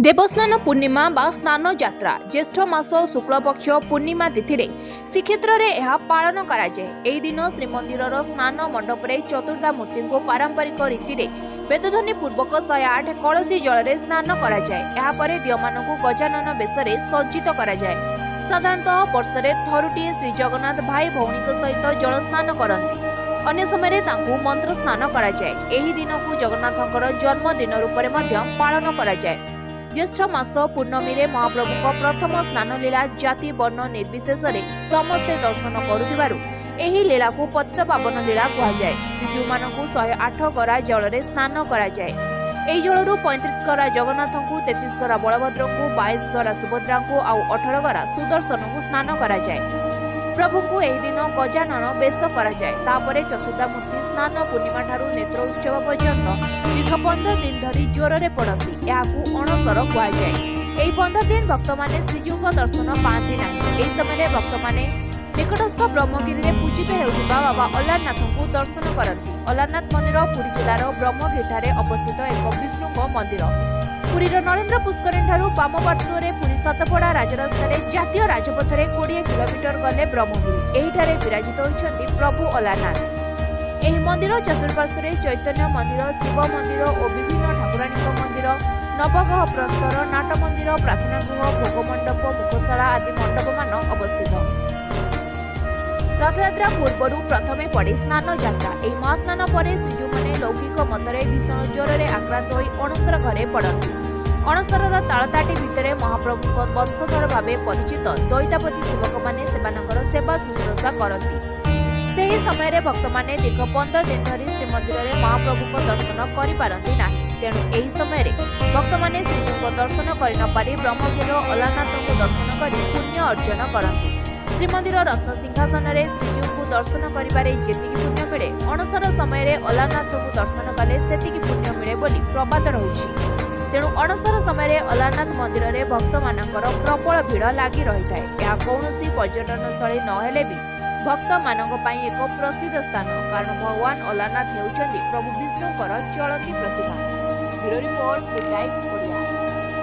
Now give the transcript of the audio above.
देवस्नान पूर्णिमा बा स्नान यात्रा ज्येष्ठ मास शुक्लपक्ष पूर्णिमा तिथि रे श्रीक्षेत्र में यह पालन कराए। एही दिन श्रीमंदिर स्नान मंडप में चतुर्धा मूर्ति को पारंपरिक रीति रे वेदध्वनि पूर्वक 108 कलसी जल में स्नान कराए। दियमान गजानन बेश सज्जित कराए। साधारणतः वर्षे थरुटिए श्री जगन्नाथ भाई भौणी सहित जल स्नान करती। अन्य समय मंत्र स्नान कराए। एही दिन को जगन्नाथकर जन्मदिन रूप में पालन कराए। ज्येष्ठ मास पूर्णमी रे महाप्रभु प्रथम स्नान लीला जाति वर्ण निर्विशेष समस्ते दर्शन करुथिबारु एही लीला को पतित पावन लीला कहुए। श्रीजीव मानकु 108 गरा जल रे स्नान कराए। एही जलरु 35 गरा जगन्नाथ को, 33 गरा बलभद्र को, 22 गरा सुभद्रा को आउ 18 गरा सुदर्शन को स्नान कराए। प्रभु को एही दिन गजानन बेश कराए। तापरे चतुर्धा मूर्ति स्नान पूर्णिमा ठारू नेत्र उत्सव पर्यंत दीर्घ 15 दिन धरी ज्वर में पड़ती। अणसर कहुए। 15 दिन भक्त माने श्रीजीव दर्शन पाती ना। यह समय भक्त माने निकटस्थ ब्रह्मगिरी में पूजित होउथिबा बाबा अलारनाथ को दर्शन करती। अलारनाथ मंदिर पुरी जिलार ब्रह्मगिरी अवस्थित एक विष्णु मंदिर। पुरीर नरेंद्र पुष्करिणी ठारू बाम पार्श्व में पुरी सातपड़ा राजरास्तार जातीय राजपथ में 20 किलोमीटर गले ब्रह्मगिरी। एहिठारे विराजित होइछन्ति प्रभु अलारनाथ। एही मंदिर चतुर्पार्श्व चैतन्य मंदिर, शिव मंदिर और विभिन्न ठाकुराणी मंदिर, नवग्रह प्रस्तर, नाट मंदिर, प्रार्थना गृह, भोग मंडप, मुखशाला आदि मंडप मान अवस्थित। रथयात्रा पूर्व प्रथमे पड़े स्नान यात्रा। एही महास्नान पर श्रीजीव माने लौकिक मतरे भीषण ज्वर में आक्रांत होई अणसर घरे पड़ती। अणसरर तालताटी भितर महाप्रभु वंशधर भाव परिचित दैतापति सेवक माने सेवानकर सेवा शुश्रूषा करती। सेही समय भक्त माने दीर्घ 15 दिन धरी श्रीमंदिर में महाप्रभु को दर्शन करिपारंती नाही। तेणु एही समय भक्त माने श्रीजीव को दर्शन करि न पारि ब्रह्मगिरी अलारनाथ को दर्शन करि पुण्य अर्जन करती। श्रीमंदिर रत्न सिंहासन में श्रीजीव को दर्शन करिबारे जेतिकी पुण्य मिले, अणसर समय अलारनाथ को दर्शन कले सेतिकी पुण्य मिले बोली प्रबाद रहिछि। तेणु अणसर समय अलारनाथ मंदिर में भक्त मानकर प्रबल भीड़ लगी रही है। यह कौनसी पर्यटन स्थली नहेले भी भक्त मानक पई एक प्रसिद्ध स्थान, कारण भगवान अलारनाथ हेउछन्ति प्रभु विष्णुकर चलती प्रतिमा। Bureau report, good life.